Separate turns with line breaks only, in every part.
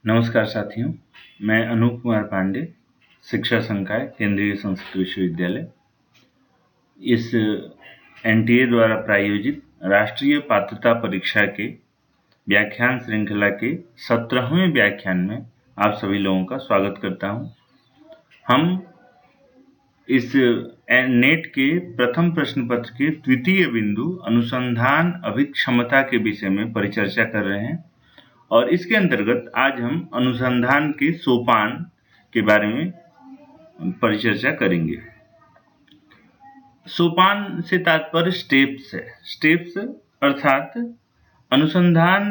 नमस्कार साथियों, मैं अनूप कुमार पांडे, शिक्षा संकाय केंद्रीय संस्कृत विश्वविद्यालय। इस एनटीए द्वारा प्रायोजित राष्ट्रीय पात्रता परीक्षा के व्याख्यान श्रृंखला के 17वें व्याख्यान में आप सभी लोगों का स्वागत करता हूं। हम इस नेट के प्रथम प्रश्न पत्र के द्वितीय बिंदु अनुसंधान अभिक्षमता के विषय में परिचर्चा कर रहे हैं और इसके अंतर्गत आज हम अनुसंधान के सोपान के बारे में परिचर्चा करेंगे। सोपान से तात्पर्य स्टेप्स है। स्टेप्स अर्थात अनुसंधान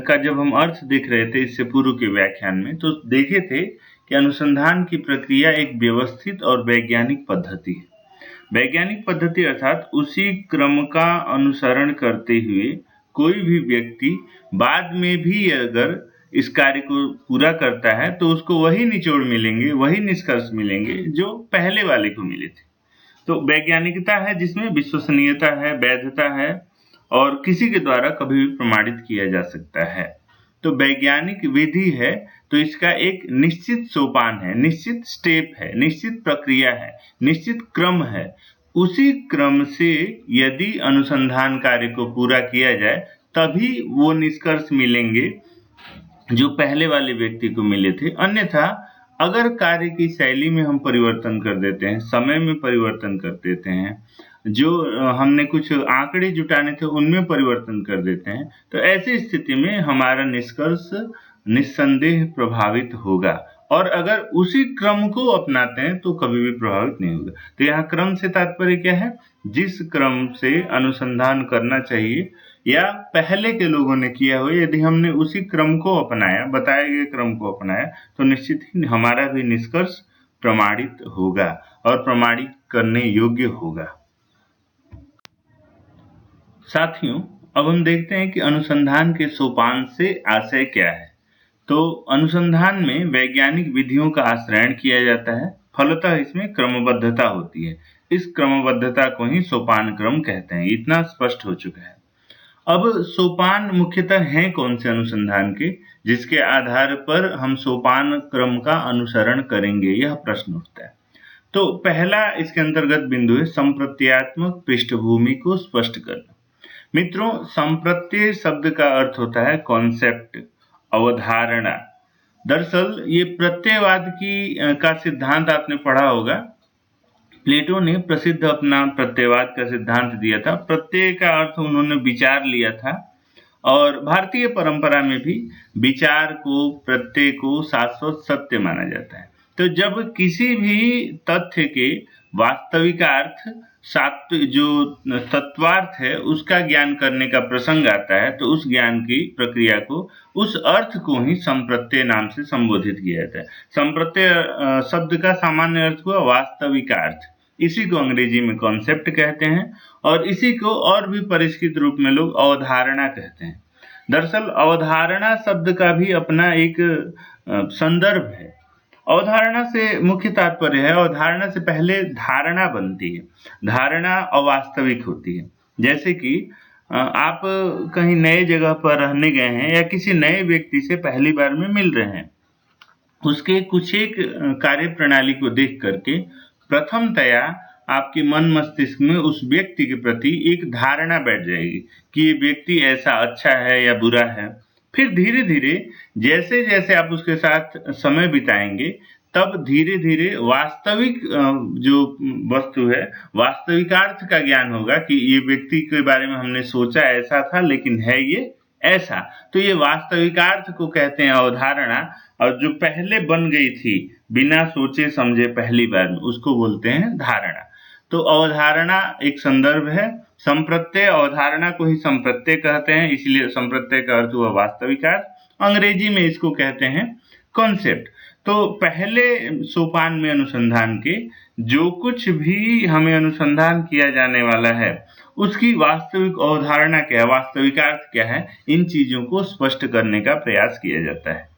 का जब हम अर्थ देख रहे थे इससे पूर्व के व्याख्यान में, तो देखे थे कि अनुसंधान की प्रक्रिया एक व्यवस्थित और वैज्ञानिक पद्धति है। वैज्ञानिक पद्धति अर्थात उसी क्रम का अनुसरण करते हुए कोई भी व्यक्ति बाद में भी अगर इस कार्य को पूरा करता है तो उसको वही निचोड़ मिलेंगे, वही निष्कर्ष मिलेंगे जो पहले वाले को मिले थे। तो वैज्ञानिकता है जिसमें विश्वसनीयता है, वैधता है और किसी के द्वारा कभी भी प्रमाणित किया जा सकता है। तो वैज्ञानिक विधि है तो इसका एक निश्चित सोपान है, निश्चित स्टेप है, निश्चित प्रक्रिया है, निश्चित क्रम है। उसी क्रम से यदि अनुसंधान कार्य को पूरा किया जाए तभी वो निष्कर्ष मिलेंगे जो पहले वाले व्यक्ति को मिले थे। अन्यथा अगर कार्य की शैली में हम परिवर्तन कर देते हैं, समय में परिवर्तन कर देते हैं, जो हमने कुछ आंकड़े जुटाने थे उनमें परिवर्तन कर देते हैं, तो ऐसी स्थिति में हमारा निष्कर्ष निस्संदेह प्रभावित होगा और अगर उसी क्रम को अपनाते हैं तो कभी भी प्रभावित नहीं होगा। तो यहाँ क्रम से तात्पर्य क्या है? जिस क्रम से अनुसंधान करना चाहिए या पहले के लोगों ने किया हो, यदि हमने उसी क्रम को अपनाया, बताए गए क्रम को अपनाया, तो निश्चित ही हमारा भी निष्कर्ष प्रमाणित होगा और प्रमाणित करने योग्य होगा। साथियों, अब हम देखते हैं कि अनुसंधान के सोपान से आशय क्या है। तो अनुसंधान में वैज्ञानिक विधियों का आश्रयण किया जाता है, फलतः इसमें क्रमबद्धता होती है। इस क्रमबद्धता को ही सोपान क्रम कहते हैं। इतना स्पष्ट हो चुका है। अब सोपान मुख्यतः हैं कौन से अनुसंधान के, जिसके आधार पर हम सोपान क्रम का अनुसरण करेंगे, यह प्रश्न उठता है। तो पहला इसके अंतर्गत बिंदु है संप्रत्ययात्मक पृष्ठभूमि को स्पष्ट करना। मित्रों, संप्रत्यय शब्द का अर्थ होता है कॉन्सेप्ट, अवधारणा। दरअसल ये प्रत्ययवाद का सिद्धांत आपने पढ़ा होगा। प्लेटो ने प्रसिद्ध अपना प्रत्ययवाद का सिद्धांत दिया था। प्रत्यय का अर्थ उन्होंने विचार लिया था और भारतीय परंपरा में भी विचार को, प्रत्यय को शाश्वत सत्य माना जाता है। तो जब किसी भी तथ्य के वास्तविकार्थ, जो तत्वार्थ है, उसका ज्ञान करने का प्रसंग आता है तो उस ज्ञान की प्रक्रिया को, उस अर्थ को ही संप्रत्यय नाम से संबोधित किया जाता है। संप्रत्यय शब्द का सामान्य अर्थ हुआ वास्तविकार्थ। इसी को अंग्रेजी में कॉन्सेप्ट कहते हैं और इसी को और भी परिष्कृत रूप में लोग अवधारणा कहते हैं। दरअसल अवधारणा शब्द का भी अपना एक संदर्भ है। अवधारणा से मुख्य तात्पर्य है, अवधारणा से पहले धारणा बनती है। धारणा अवास्तविक होती है। जैसे कि आप कहीं नए जगह पर रहने गए हैं या किसी नए व्यक्ति से पहली बार में मिल रहे हैं, उसके कुछ एक कार्य प्रणाली को देख करके प्रथमतया आपके मन मस्तिष्क में उस व्यक्ति के प्रति एक धारणा बैठ जाएगी कि ये व्यक्ति ऐसा अच्छा है या बुरा है। फिर धीरे धीरे जैसे जैसे आप उसके साथ समय बिताएंगे, तब धीरे धीरे वास्तविक जो वस्तु है, वास्तविकार्थ का ज्ञान होगा कि ये व्यक्ति के बारे में हमने सोचा ऐसा था लेकिन है ये ऐसा। तो ये वास्तविकार्थ को कहते हैं अवधारणा, और जो पहले बन गई थी बिना सोचे समझे पहली बार में, उसको बोलते हैं धारणा। तो अवधारणा एक संदर्भ है। संप्रत्यय अवधारणा को ही संप्रत्यय कहते हैं, इसलिए संप्रत्यय का अर्थ हुआ वास्तविकार्थ। अंग्रेजी में इसको कहते हैं कॉन्सेप्ट। तो पहले सोपान में अनुसंधान के जो कुछ भी हमें अनुसंधान किया जाने वाला है उसकी वास्तविक अवधारणा क्या है, वास्तविकार्थ क्या है, इन चीजों को स्पष्ट करने का प्रयास किया जाता है।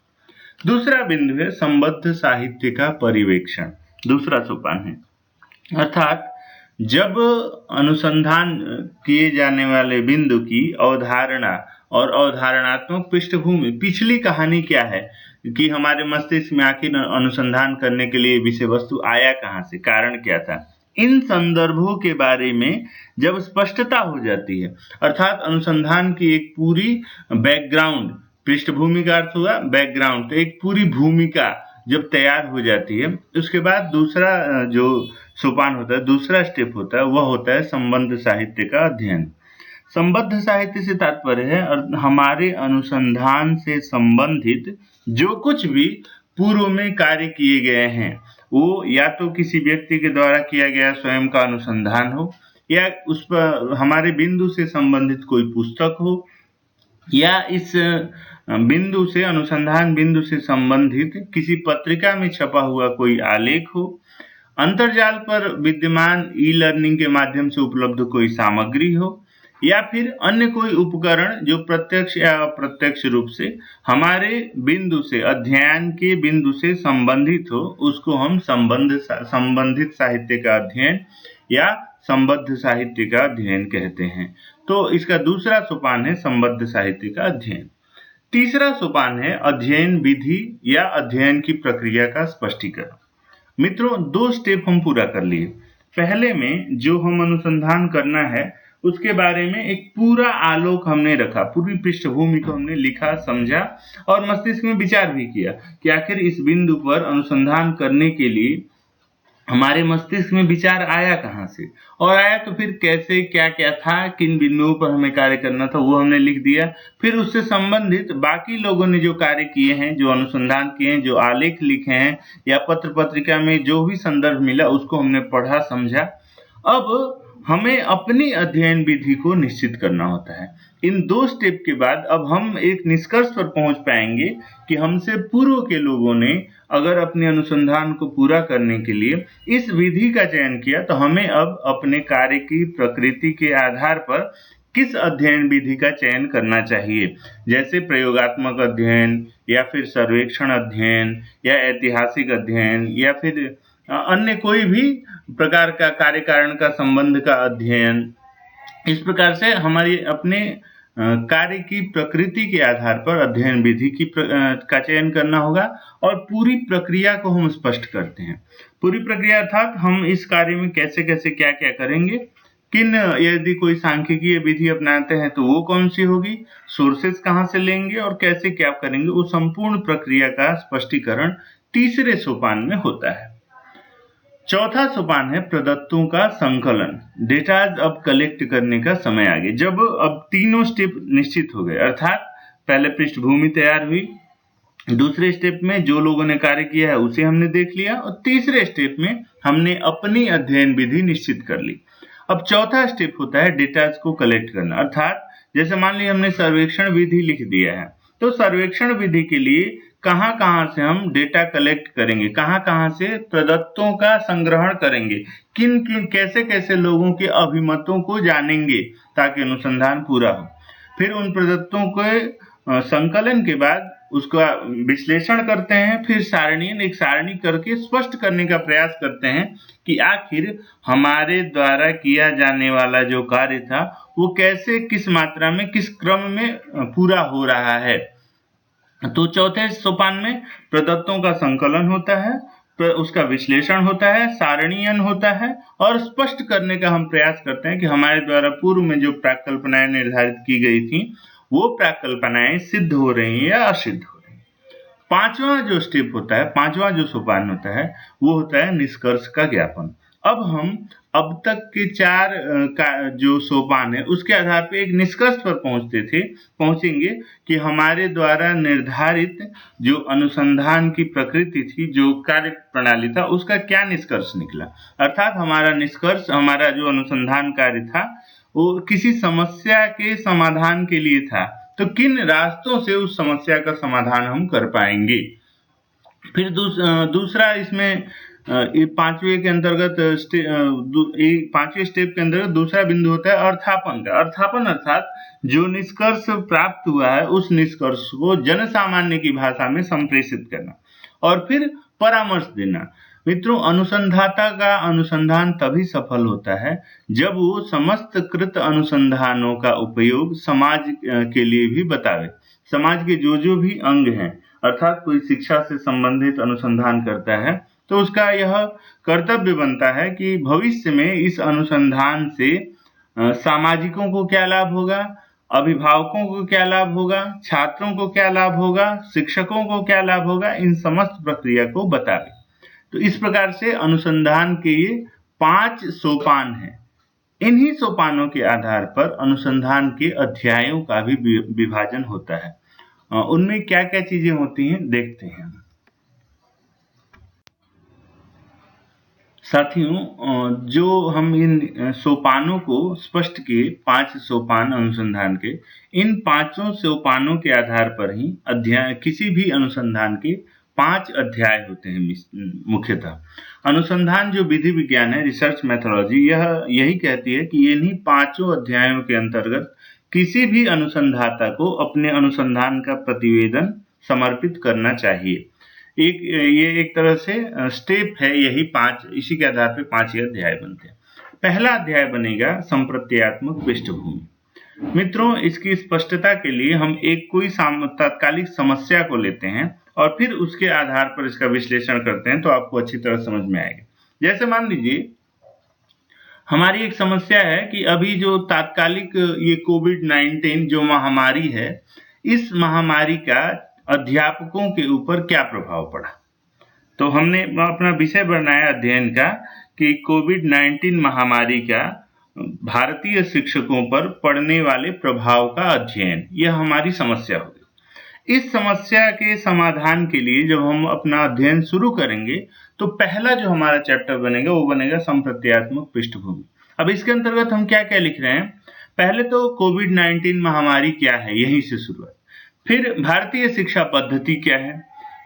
दूसरा बिंदु है संबद्ध साहित्य का परिवेक्षण। दूसरा सोपान है, अर्थात जब अनुसंधान किए जाने वाले बिंदु की अवधारणा और अवधारणात्मक पृष्ठभूमि, पिछली कहानी क्या है कि हमारे मस्तिष्क में आखिर अनुसंधान करने के लिए विषय वस्तु आया कहाँ से, कारण क्या था। इन संदर्भों के बारे में जब स्पष्टता हो जाती है, अर्थात अनुसंधान की एक पूरी बैकग्राउंड, पृष्ठभूमि का अर्थ हुआ बैकग्राउंड, तो एक पूरी भूमिका जब तैयार हो जाती है, उसके बाद दूसरा जो सोपान होता है, दूसरा स्टेप होता है, वह होता है संबंध साहित्य का अध्ययन। संबद्ध साहित्य से तात्पर्य है और हमारे अनुसंधान से संबंधित जो कुछ भी पूर्व में कार्य किए गए हैं, वो या तो किसी व्यक्ति के द्वारा किया गया स्वयं का अनुसंधान हो, या उस पर हमारे बिंदु से संबंधित कोई पुस्तक हो, या इस बिंदु से, अनुसंधान बिंदु से संबंधित किसी पत्रिका में छपा हुआ कोई आलेख हो, अंतर्जाल पर विद्यमान ई लर्निंग के माध्यम से उपलब्ध कोई सामग्री हो, या फिर अन्य कोई उपकरण जो प्रत्यक्ष या अप्रत्यक्ष रूप से हमारे बिंदु से, अध्ययन के बिंदु से संबंधित हो, उसको हम संबंधित साहित्य का अध्ययन या संबद्ध साहित्य का अध्ययन कहते हैं। तो इसका दूसरा सोपान है संबद्ध साहित्य का अध्ययन। तीसरा सोपान है अध्ययन विधि या अध्ययन की प्रक्रिया का स्पष्टीकरण। मित्रों, 2 स्टेप हम पूरा कर लिए। पहले में जो हम अनुसंधान करना है उसके बारे में एक पूरा आलोक हमने रखा, पूरी पृष्ठभूमि को हमने लिखा, समझा और मस्तिष्क में विचार भी किया कि आखिर इस बिंदु पर अनुसंधान करने के लिए हमारे मस्तिष्क में विचार आया कहाँ से, और आया तो फिर कैसे, क्या क्या था, किन बिंदुओं पर हमें कार्य करना था, वो हमने लिख दिया। फिर उससे संबंधित बाकी लोगों ने जो कार्य किए हैं, जो अनुसंधान किए हैं, जो आलेख लिखे हैं या पत्र पत्रिका में जो भी संदर्भ मिला, उसको हमने पढ़ा, समझा। अब हमें अपनी अध्ययन विधि को निश्चित करना होता है। इन 2 स्टेप के बाद अब हम एक निष्कर्ष पर पहुंच पाएंगे कि हमसे पूर्व के लोगों ने अगर अपने अनुसंधान को पूरा करने के लिए इस विधि का चयन किया, तो हमें अब अपने कार्य की प्रकृति के आधार पर किस अध्ययन विधि का चयन करना चाहिए, जैसे प्रयोगात्मक अध्ययन या फिर सर्वेक्षण अध्ययन या ऐतिहासिक अध्ययन या फिर अन्य कोई भी प्रकार का कार्य कारण का संबंध का अध्ययन। इस प्रकार से हमारी अपने कार्य की प्रकृति के आधार पर अध्ययन विधि का चयन करना होगा और पूरी प्रक्रिया को हम स्पष्ट करते हैं। पूरी प्रक्रिया अर्थात हम इस कार्य में कैसे कैसे क्या क्या करेंगे, यदि कोई सांख्यिकीय विधि अपनाते हैं तो वो कौन सी होगी, सोर्सेस कहाँ से लेंगे और कैसे क्या करेंगे, वो संपूर्ण प्रक्रिया का स्पष्टीकरण तीसरे सोपान में होता है। चौथा सोपान है प्रदत्तों का संकलन, डेटाज अब कलेक्ट करने का समय आ गया। जब अब तीनों स्टेप निश्चित हो गए, अर्थात पहले पृष्ठभूमि तैयार हुई, दूसरे स्टेप में जो लोगों ने कार्य किया है उसे हमने देख लिया और तीसरे स्टेप में हमने अपनी अध्ययन विधि निश्चित कर ली। अब चौथा स्टेप होता है डेटाज को कलेक्ट करना, अर्थात जैसे मान लीजिए हमने सर्वेक्षण विधि लिख दिया है, तो सर्वेक्षण विधि के लिए कहाँ कहाँ से हम डेटा कलेक्ट करेंगे, कहाँ कहाँ से प्रदत्तों का संग्रहण करेंगे, किन किन कैसे कैसे लोगों के अभिमतों को जानेंगे ताकि अनुसंधान पूरा हो। फिर उन प्रदत्तों के संकलन के बाद उसका विश्लेषण करते हैं, फिर एक सारणी करके स्पष्ट करने का प्रयास करते हैं कि आखिर हमारे द्वारा किया जाने वाला जो कार्य था वो कैसे, किस मात्रा में, किस क्रम में पूरा हो रहा है। तो चौथे सोपान में प्रदत्तों का संकलन होता है, उसका विश्लेषण होता है, सारणीयन होता है और स्पष्ट करने का हम प्रयास करते हैं कि हमारे द्वारा पूर्व में जो प्राक्कल्पनाएं निर्धारित की गई थी वो प्राक्कल्पनाएं सिद्ध हो रही हैं या असिद्ध हो रही हैं। पांचवा जो स्टेप होता है, पांचवा जो सोपान होता है, वो होता है निष्कर्ष का ज्ञापन। अब हम अब तक के 4 का जो सोपान है उसके आधार पर एक निष्कर्ष पर पहुंचेंगे कि हमारे द्वारा निर्धारित जो अनुसंधान की प्रकृति थी, जो कार्य प्रणाली था, उसका क्या निष्कर्ष निकला। अर्थात हमारा निष्कर्ष, हमारा जो अनुसंधान कार्य था वो किसी समस्या के समाधान के लिए था, तो किन रास्तों से उस समस्या का समाधान हम कर पाएंगे। फिर दूसरा इसमें पांचवें के अंतर्गत पांचवें स्टेप के अंतर्गत दूसरा बिंदु होता है अर्थापन का। अर्थापन अर्थात जो निष्कर्ष प्राप्त हुआ है उस निष्कर्ष को जन सामान्य की भाषा में संप्रेषित करना और फिर परामर्श देना। मित्रों, अनुसंधाता का अनुसंधान तभी सफल होता है जब वो समस्त कृत अनुसंधानों का उपयोग समाज के लिए भी बतावे। समाज के जो भी अंग हैं, अर्थात कोई शिक्षा से संबंधित अनुसंधान करता है तो उसका यह कर्तव्य बनता है कि भविष्य में इस अनुसंधान से सामाजिकों को क्या लाभ होगा, अभिभावकों को क्या लाभ होगा, छात्रों को क्या लाभ होगा, शिक्षकों को क्या लाभ होगा, इन समस्त प्रक्रिया को बतावे। तो इस प्रकार से अनुसंधान के ये 5 सोपान हैं। इन्हीं सोपानों के आधार पर अनुसंधान के अध्यायों का भी विभाजन होता है। उनमें क्या-क्या चीजें होती हैं देखते हैं। साथियों, जो हम इन सोपानों को स्पष्ट किए, 5 सोपान अनुसंधान के, इन 5 सोपानों के आधार पर ही अध्याय किसी भी अनुसंधान के 5 अध्याय होते हैं। मुख्यतः अनुसंधान जो विधि विज्ञान है, रिसर्च मेथोडोलॉजी, यह यही कहती है कि इन्हीं 5 अध्यायों के अंतर्गत किसी भी अनुसंधाता को अपने अनुसंधान का प्रतिवेदन समर्पित करना चाहिए। ये एक तरह से स्टेप है, यही 5, इसी के आधार पे 5 ही अध्याय बनते हैं। पहला अध्याय बनेगा संप्रत्ययात्मक पृष्ठभूमि। मित्रों, इसकी स्पष्टता के लिए हम एक कोई तात्कालिक समस्या को लेते हैं और फिर उसके आधार पर इसका विश्लेषण करते हैं, तो आपको अच्छी तरह समझ में आएगा। जैसे मान लीजिए हमारी एक समस्या है कि अभी जो तात्कालिक ये कोविड-19 जो महामारी है, इस महामारी का अध्यापकों के ऊपर क्या प्रभाव पड़ा। तो हमने अपना विषय बनाया अध्ययन का कि कोविड-19 महामारी का भारतीय शिक्षकों पर पड़ने वाले प्रभाव का अध्ययन, यह हमारी समस्या होगी। इस समस्या के समाधान के लिए जब हम अपना अध्ययन शुरू करेंगे तो पहला जो हमारा चैप्टर बनेगा वो बनेगा संप्रत्ययात्मक पृष्ठभूमि। अब इसके अंतर्गत हम क्या क्या लिख रहे हैं, पहले तो कोविड-19 महामारी क्या है, यहीं से शुरुआत। फिर भारतीय शिक्षा पद्धति क्या है,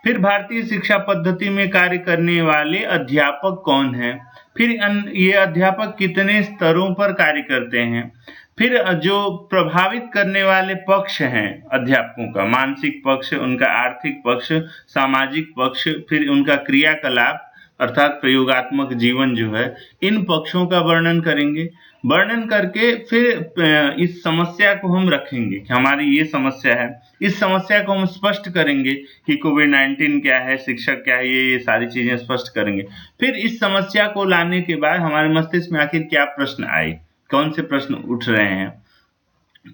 फिर भारतीय शिक्षा पद्धति में कार्य करने वाले अध्यापक कौन हैं, फिर ये अध्यापक कितने स्तरों पर कार्य करते हैं, फिर जो प्रभावित करने वाले पक्ष हैं अध्यापकों का, मानसिक पक्ष, उनका आर्थिक पक्ष, सामाजिक पक्ष, फिर उनका क्रियाकलाप अर्थात प्रयोगात्मक जीवन जो है, इन पक्षों का वर्णन करेंगे। वर्णन करके फिर इस समस्या को हम रखेंगे कि हमारी ये समस्या है, इस समस्या को हम स्पष्ट करेंगे कि कोविड-19 क्या है, शिक्षक क्या है, ये सारी चीजें स्पष्ट करेंगे। फिर इस समस्या को लाने के बाद हमारे मस्तिष्क में आखिर क्या प्रश्न आए, कौन से प्रश्न उठ रहे हैं,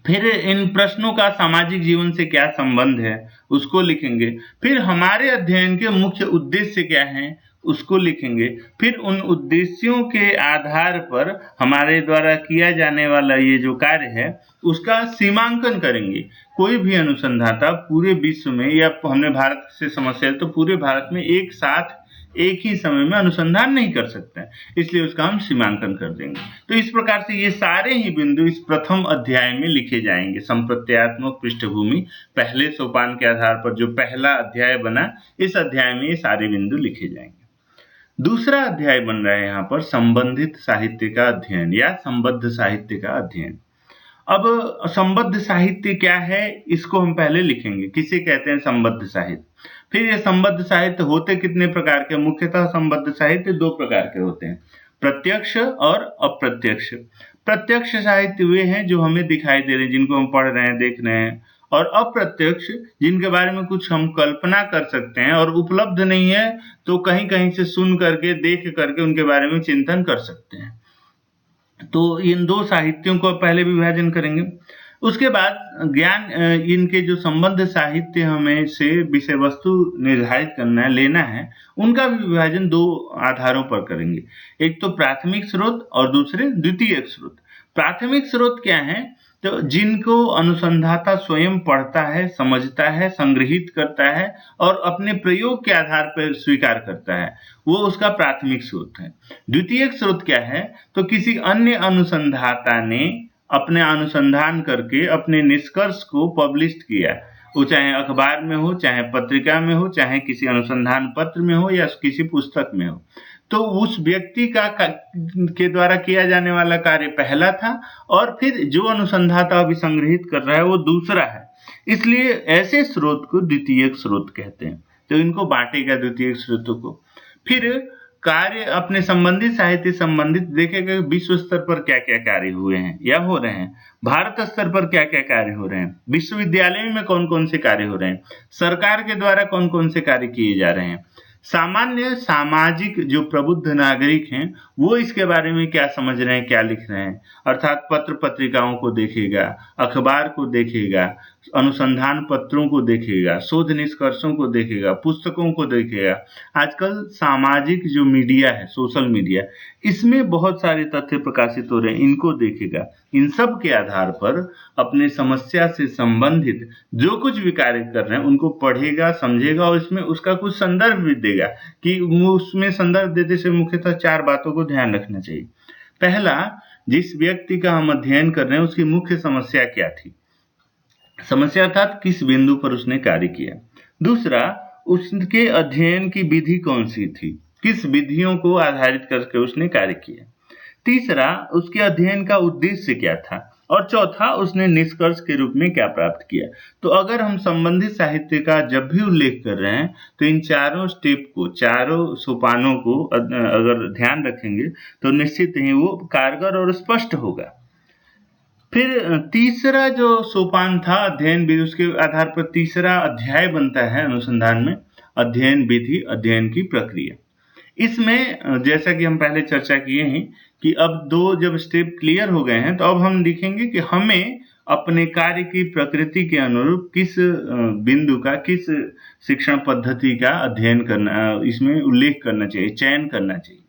फिर इन प्रश्नों का सामाजिक जीवन से क्या संबंध है, उसको लिखेंगे। फिर हमारे अध्ययन के मुख्य उद्देश्य क्या हैं, उसको लिखेंगे। फिर उन उद्देश्यों के आधार पर हमारे द्वारा किया जाने वाला ये जो कार्य है उसका सीमांकन करेंगे। कोई भी अनुसंधाता पूरे विश्व में, या हमने भारत से समस्या तो पूरे भारत में एक साथ एक ही समय में अनुसंधान नहीं कर सकते हैं, इसलिए उसका हम सीमांकन कर देंगे। तो इस प्रकार से ये सारे ही बिंदु इस प्रथम अध्याय में लिखे जाएंगे। संप्रत्ययात्मक पृष्ठभूमि पहले सोपान के आधार पर जो पहला अध्याय बना, इस अध्याय में ये सारे बिंदु लिखे जाएंगे। दूसरा अध्याय बन रहा है यहाँ पर संबंधित साहित्य का अध्ययन या संबद्ध साहित्य का अध्ययन। अब संबद्ध साहित्य क्या है, इसको हम पहले लिखेंगे। किसे कहते हैं संबद्ध साहित्य। फिर ये संबद्ध साहित्य होते कितने प्रकार के, मुख्यतः संबद्ध साहित्य 2 प्रकार के होते हैं, प्रत्यक्ष और अप्रत्यक्ष। प्रत्यक्ष साहित्य वे हैं जो हमें दिखाई दे रहे हैं, जिनको हम पढ़ रहे हैं, देख रहे हैं, और अप्रत्यक्ष जिनके बारे में कुछ हम कल्पना कर सकते हैं और उपलब्ध नहीं है तो कहीं कहीं से सुन करके, देख करके उनके बारे में चिंतन कर सकते हैं। तो इन 2 साहित्यों को पहले विभाजन करेंगे। उसके बाद ज्ञान, इनके जो संबद्ध साहित्य हमें से विषय वस्तु निर्धारित करना है, लेना है, उनका भी विभाजन 2 आधारों पर करेंगे। एक तो प्राथमिक स्रोत और दूसरे द्वितीयक स्रोत। प्राथमिक स्रोत क्या है, तो जिनको अनुसंधाता स्वयं पढ़ता है, समझता है, संग्रहित करता है और अपने प्रयोग के आधार पर स्वीकार करता है, वो उसका प्राथमिक स्रोत है। द्वितीयक स्रोत क्या है, तो किसी अन्य अनुसंधाता ने अपने अनुसंधान करके अपने निष्कर्ष को पब्लिश किया, वो चाहे अखबार में हो, चाहे पत्रिका में हो, चाहे किसी अनुसंधान पत्र में हो या किसी पुस्तक में हो, तो उस व्यक्ति के द्वारा किया जाने वाला कार्य पहला था और फिर जो अनुसंधाता अभी संग्रहित कर रहा है वो दूसरा है। इसलिए ऐसे स्रोत को द्वितीयक स्रोत कहते हैं। तो इनको बांटेगा द्वितीयक स्रोतों को। फिर कार्य अपने संबंधित साहित्य संबंधित देखेगा विश्व स्तर पर क्या क्या कार्य हुए हैं या हो रहे हैं, भारत स्तर पर क्या क्या कार्य हो रहे हैं, विश्वविद्यालय में कौन कौन से कार्य हो रहे हैं, सरकार के द्वारा कौन कौन से कार्य किए जा रहे हैं, सामान्य सामाजिक जो प्रबुद्ध नागरिक हैं वो इसके बारे में क्या समझ रहे हैं, क्या लिख रहे हैं। अर्थात पत्र पत्रिकाओं को देखेगा, अखबार को देखेगा, अनुसंधान पत्रों को देखेगा, शोध निष्कर्षों को देखेगा, पुस्तकों को देखेगा। आजकल सामाजिक जो मीडिया है, सोशल मीडिया, इसमें बहुत सारे तथ्य प्रकाशित हो रहे हैं, इनको देखेगा। इन सब के आधार पर अपने समस्या से संबंधित जो कुछ भी कार्य कर रहे हैं उनको पढ़ेगा, समझेगा और इसमें उसका कुछ संदर्भ भी देगा कि उसमें संदर्भ देते से मुख्यतः 4 बातों को ध्यान रखना चाहिए। पहला, जिस व्यक्ति का हम अध्ययन कर रहे हैं उसकी मुख्य समस्या क्या थी, समस्या अर्थात किस बिंदु पर उसने कार्य किया। दूसरा, उसके अध्ययन की विधि कौन सी थी, किस विधियों को आधारित करके उसने कार्य किया। तीसरा, उसके अध्ययन का उद्देश्य क्या था। और चौथा, उसने निष्कर्ष के रूप में क्या प्राप्त किया। तो अगर हम संबंधित साहित्य का जब भी उल्लेख कर रहे हैं तो इन चारों स्टेप को, चारों सोपानों को अगर ध्यान रखेंगे तो निश्चित ही वो कारगर और स्पष्ट होगा। फिर तीसरा जो सोपान था अध्ययन विधि, उसके आधार पर तीसरा अध्याय बनता है अनुसंधान में, अध्ययन विधि, अध्ययन की प्रक्रिया। इसमें जैसा कि हम पहले चर्चा किए हैं कि अब 2 जब स्टेप क्लियर हो गए हैं तो अब हम लिखेंगे कि हमें अपने कार्य की प्रकृति के अनुरूप किस बिंदु का, किस शिक्षण पद्धति का अध्ययन करना, इसमें उल्लेख करना चाहिए, चयन करना चाहिए।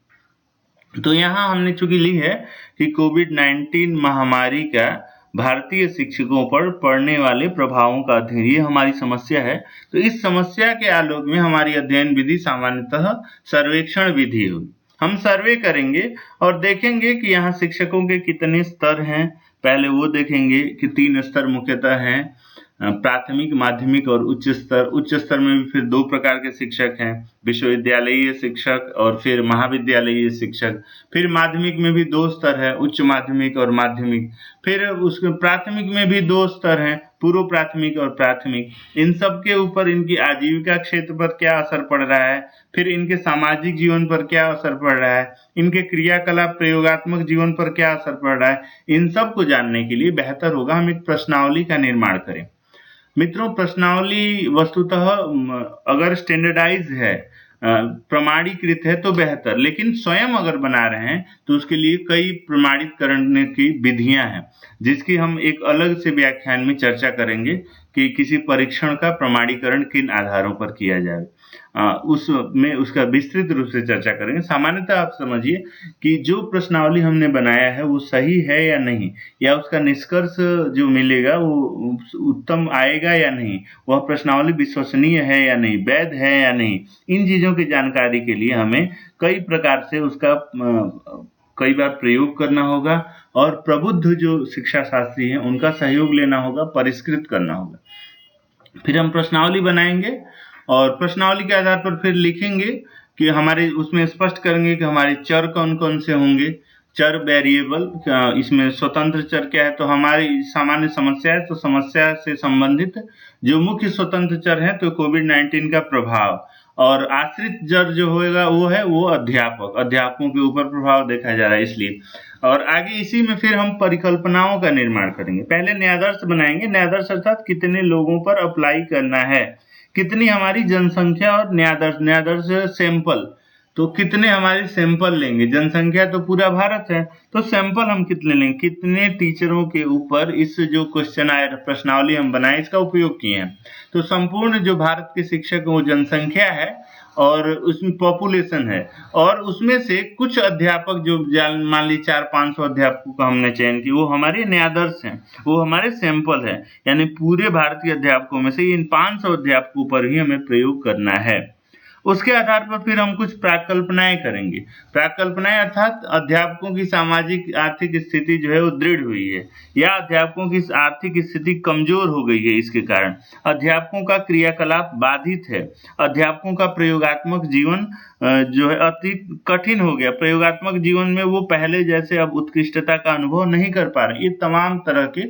तो यहाँ हमने चूंकि ली है कि कोविड-19 महामारी का भारतीय शिक्षकों पर पड़ने वाले प्रभावों का अध्ययन, ये हमारी समस्या है। तो इस समस्या के आलोक में हमारी अध्ययन विधि सामान्यतः सर्वेक्षण विधि होगी। हम सर्वे करेंगे और देखेंगे कि यहाँ शिक्षकों के कितने स्तर हैं। पहले वो देखेंगे कि 3 स्तर मुख्यतः हैं, प्राथमिक, माध्यमिक और उच्च स्तर। उच्च स्तर में भी फिर 2 प्रकार के शिक्षक हैं, विश्वविद्यालयीय शिक्षक और फिर महाविद्यालयीय शिक्षक। फिर माध्यमिक में भी 2 स्तर है, उच्च माध्यमिक और माध्यमिक। फिर उसके प्राथमिक में भी 2 स्तर हैं, पूर्व प्राथमिक और प्राथमिक। इन सब के ऊपर इनकी आजीविका क्षेत्र पर क्या असर पड़ रहा है, फिर इनके सामाजिक जीवन पर क्या असर पड़ रहा है, इनके क्रियाकलाप प्रयोगात्मक जीवन पर क्या असर पड़ रहा है। इन सब को जानने के लिए बेहतर होगा हम एक प्रश्नावली का निर्माण करें। मित्रों, प्रश्नावली वस्तुतः अगर स्टैंडर्डाइज है, प्रमाणीकृत है तो बेहतर, लेकिन स्वयं अगर बना रहे हैं तो उसके लिए कई प्रमाणित करने की विधियां हैं, जिसकी हम एक अलग से व्याख्यान में चर्चा करेंगे कि किसी परीक्षण का प्रमाणीकरण किन आधारों पर किया जाए। उसमें उसका विस्तृत रूप से चर्चा करेंगे। सामान्यतः आप समझिए कि जो प्रश्नावली हमने बनाया है वो सही है या नहीं, या उसका निष्कर्ष जो मिलेगा वो उत्तम आएगा या नहीं, वह प्रश्नावली विश्वसनीय है या नहीं, वैध है या नहीं। इन चीज़ों की जानकारी के लिए हमें कई प्रकार से उसका कई बार प्रयोग करना होगा और प्रबुद्ध जो शिक्षा शास्त्री हैं उनका सहयोग लेना होगा, परिष्कृत करना होगा। फिर हम प्रश्नावली बनाएंगे और प्रश्नावली के आधार पर फिर लिखेंगे कि हमारे उसमें स्पष्ट करेंगे कि हमारे चर कौन कौन से होंगे, चर वेरिएबल, इसमें स्वतंत्र चर क्या है। तो हमारी सामान्य समस्या है तो समस्या से संबंधित जो मुख्य स्वतंत्र चर हैं तो कोविड-19 का प्रभाव, और आश्रित चर जो होएगा वो अध्यापकों के ऊपर प्रभाव देखा जा रहा है इसलिए। और आगे इसी में फिर हम परिकल्पनाओं का निर्माण करेंगे। पहले न्यायादर्श बनाएंगे, न्यायादर्श अर्थात कितने लोगों पर अप्लाई करना है, कितनी हमारी जनसंख्या, और न्यायादर्श सैंपल, तो कितने हमारे सैंपल लेंगे। जनसंख्या तो पूरा भारत है तो सैंपल हम कितने लेंगे, कितने टीचरों के ऊपर इस जो क्वेश्चन आया प्रश्नावली हम बनाए इसका उपयोग किए हैं। तो संपूर्ण जो भारत के शिक्षक वो जनसंख्या है और उसमें पॉपुलेशन है, और उसमें से कुछ अध्यापक जो मान ली 400-500 अध्यापकों का हमने चयन किया वो हमारे न्यायादर्श हैं, वो हमारे सैंपल हैं। यानी पूरे भारतीय अध्यापकों में से इन 500 अध्यापकों पर ही हमें प्रयोग करना है। उसके आधार पर फिर हम कुछ प्राकल्पनाएं करेंगे। प्राकल्पनाएं अर्थात अध्यापकों की सामाजिक आर्थिक स्थिति जो है वो दृढ़ हुई है या अध्यापकों की आर्थिक स्थिति कमजोर हो गई है, इसके कारण अध्यापकों का क्रियाकलाप बाधित है, अध्यापकों का प्रयोगात्मक जीवन जो है अति कठिन हो गया, प्रयोगात्मक जीवन में वो पहले जैसे अब उत्कृष्टता का अनुभव नहीं कर पा रहे। ये तमाम तरह के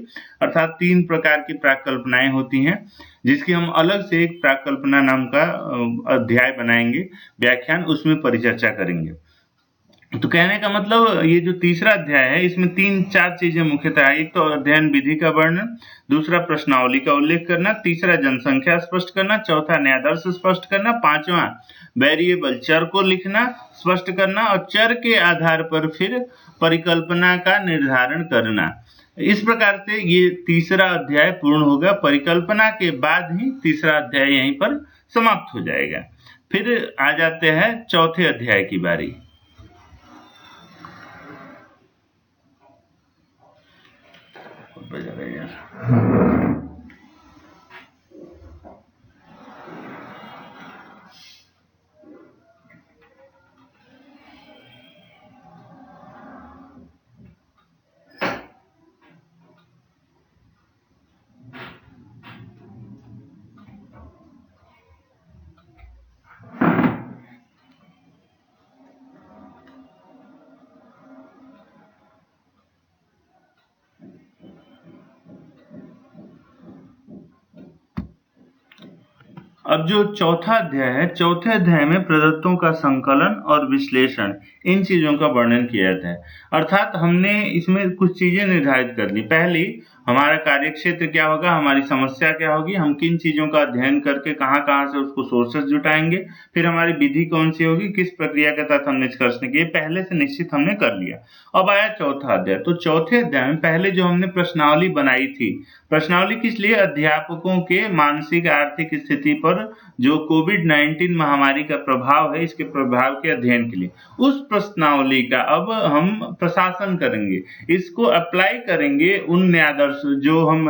अर्थात 3 प्रकार की प्राकल्पनाएं होती हैं। जिसकी हम अलग से एक प्राकल्पना नाम का अध्याय बनाएंगे, व्याख्यान, उसमें परिचर्चा करेंगे। तो कहने का मतलब ये जो तीसरा अध्याय है इसमें 3-4 चीजें मुख्यतः है। एक तो अध्ययन विधि का वर्णन, दूसरा प्रश्नावली का उल्लेख करना, तीसरा जनसंख्या स्पष्ट करना, चौथा न्यायादर्श स्पष्ट करना, पांचवा वेरिएबल चर को लिखना स्पष्ट करना, और चर के आधार पर फिर परिकल्पना का निर्धारण करना। इस प्रकार से ये तीसरा अध्याय पूर्ण होगा। परिकल्पना के बाद ही तीसरा अध्याय यहीं पर समाप्त हो जाएगा। फिर आ जाते हैं चौथे अध्याय की बारी। अब जो चौथा अध्याय है, चौथे अध्याय में प्रदत्तों का संकलन और विश्लेषण, इन चीजों का वर्णन किया जाता है। अर्थात हमने इसमें कुछ चीजें निर्धारित कर ली। पहली, हमारा कार्यक्षेत्र क्या होगा, हमारी समस्या क्या होगी, हम किन चीजों का अध्ययन करके कहाँ से उसको सोर्सेस जुटाएंगे, फिर हमारी विधि कौन सी होगी, किस प्रक्रिया के तहत हम निष्कर्ष निकालेंगे, पहले से निश्चित हमने कर लिया। अब आया चौथा अध्याय। तो चौथे अध्याय में पहले जो हमने प्रश्नावली बनाई थी, प्रश्नावली किस लिए, अध्यापकों के मानसिक आर्थिक स्थिति पर जो कोविड-19 महामारी का प्रभाव है, इसके प्रभाव के अध्ययन के लिए। उस प्रश्नावली का अब हम प्रशासन करेंगे, इसको अप्लाई करेंगे उन न्यायादर्श जो हम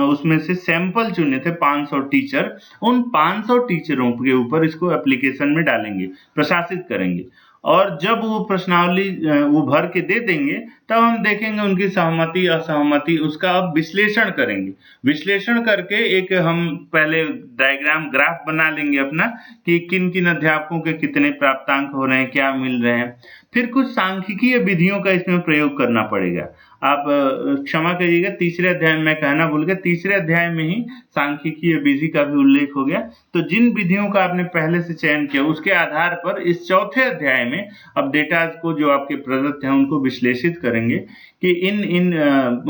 उसमें से सैंपल चुने थे 500 टीचर, उन 500 टीचरों के ऊपर इसको एप्लीकेशन में डालेंगे, प्रशासित करेंगे। और जब वो प्रश्नावली वो भर के दे देंगे, तब हम देखेंगे उनकी सहमति असहमति, उसका अब विश्लेषण करेंगे। विश्लेषण करके एक हम पहले डायग्राम ग्राफ बना लेंगे अपना, कि किन किन अध्यापकों के कितने प्राप्तांक हो रहे हैं, क्या मिल रहे हैं। फिर कुछ सांख्यिकीय विधियों का इसमें प्रयोग करना पड़ेगा। आप क्षमा करिएगा, तीसरे अध्याय में मैं कहना भूल गया, तीसरे अध्याय में ही सांख्यिकीय विधि का भी उल्लेख हो गया। तो जिन विधियों का आपने पहले से चयन किया, उसके आधार पर इस चौथे अध्याय में अब डेटा को जो आपके प्रदत्त हैं उनको विश्लेषित करेंगे कि इन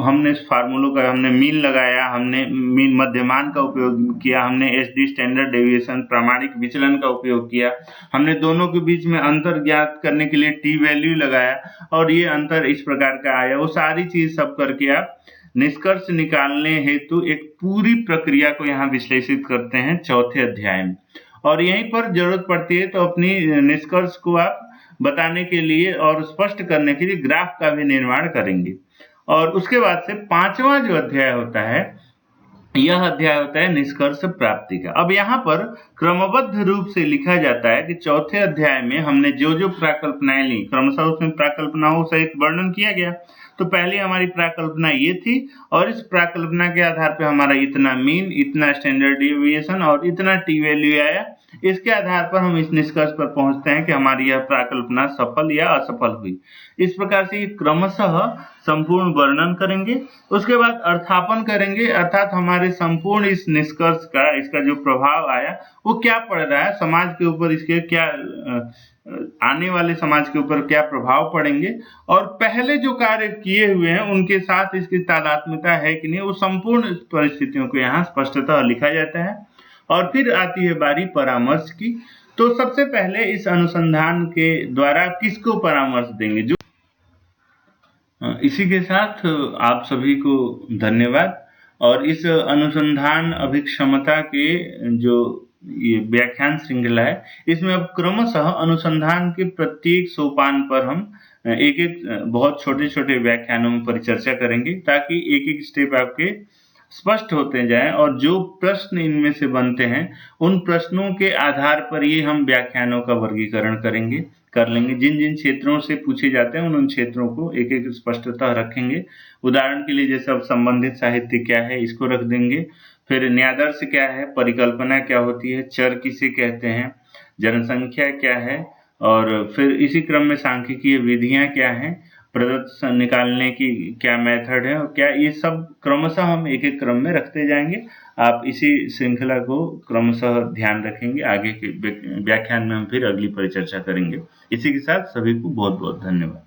हमने फार्मूलों का हमने मीन लगाया, हमने मीन मध्यमान का उपयोग किया, हमने एसडी स्टैंडर्ड डेविएशन प्रामाणिक विचलन का उपयोग किया, हमने दोनों के बीच में अंतर ज्ञात करने के लिए टी वैल्यू लगाया, और ये अंतर इस प्रकार का आया। वो सारी चीज सब करके आप निष्कर्ष निकालने हेतु एक पूरी प्रक्रिया को यहाँ विश्लेषित करते हैं चौथे अध्याय में। और यहीं पर जरूरत पड़ती है तो अपनी निष्कर्ष को आप बताने के लिए और स्पष्ट करने के लिए ग्राफ का भी निर्माण करेंगे। और उसके बाद से पांचवा जो अध्याय होता है, यह अध्याय होता है निष्कर्ष प्राप्ति का। अब यहाँ पर क्रमबद्ध रूप से लिखा जाता है कि चौथे अध्याय में हमने जो जो प्राकल्पनाएं ली, क्रमशः उसमें प्राकल्पनाओं सहित वर्णन किया गया। तो पहले हमारी प्राकल्पना ये थी, और इस प्राकल्पना के आधार पर हमारा इतना मीन, इतना स्टैंडर्ड डेविएशन और इतना टी वैल्यू आया। इसके आधार पर हम इस निष्कर्ष पर पहुंचते हैं कि हमारी यह प्राकल्पना सफल या असफल हुई। इस प्रकार से क्रमशः संपूर्ण वर्णन करेंगे। उसके बाद अर्थापन करेंगे, अर्थात हमारे संपूर्ण इस निष्कर्ष का, इसका जो प्रभाव आया वो क्या पड़ रहा है समाज के ऊपर, इसके क्या आने वाले समाज के ऊपर क्या प्रभाव पड़ेंगे, और पहले जो कार्य किए हुए हैं उनके साथ इसकी तादात्म्यता है कि नहीं, वो संपूर्ण परिस्थितियों को यहाँ स्पष्टतः लिखा जाता है। और फिर आती है बारी परामर्श की। तो सबसे पहले इस अनुसंधान के द्वारा किसको परामर्श देंगे, जो इसी के साथ आप सभी को धन्यवाद। और इस अनुसंधान अभिक्षमता के जो ये व्याख्यान श्रृंखला है, इसमें अब क्रमशः अनुसंधान के प्रत्येक सोपान पर हम एक एक बहुत छोटे छोटे व्याख्यानों में परिचर्चा करेंगे, ताकि एक एक स्टेप आपके स्पष्ट होते जाएं, और जो प्रश्न इनमें से बनते हैं उन प्रश्नों के आधार पर ये हम व्याख्यानों का वर्गीकरण कर लेंगे। जिन जिन क्षेत्रों से पूछे जाते हैं उन क्षेत्रों को एक एक स्पष्टता रखेंगे। उदाहरण के लिए जैसे अब संबंधित साहित्य क्या है, इसको रख देंगे। फिर न्यायादर्श क्या है, परिकल्पना क्या होती है, चर किसे कहते हैं, जनसंख्या क्या है, और फिर इसी क्रम में सांख्यिकीय विधियां क्या हैं, प्रदत्त निकालने की क्या मेथड है और क्या, ये सब क्रमशः हम एक एक क्रम में रखते जाएंगे। आप इसी श्रृंखला को क्रमशः ध्यान रखेंगे। आगे के व्याख्यान में हम फिर अगली परिचर्चा करेंगे। इसी के साथ सभी को बहुत बहुत धन्यवाद।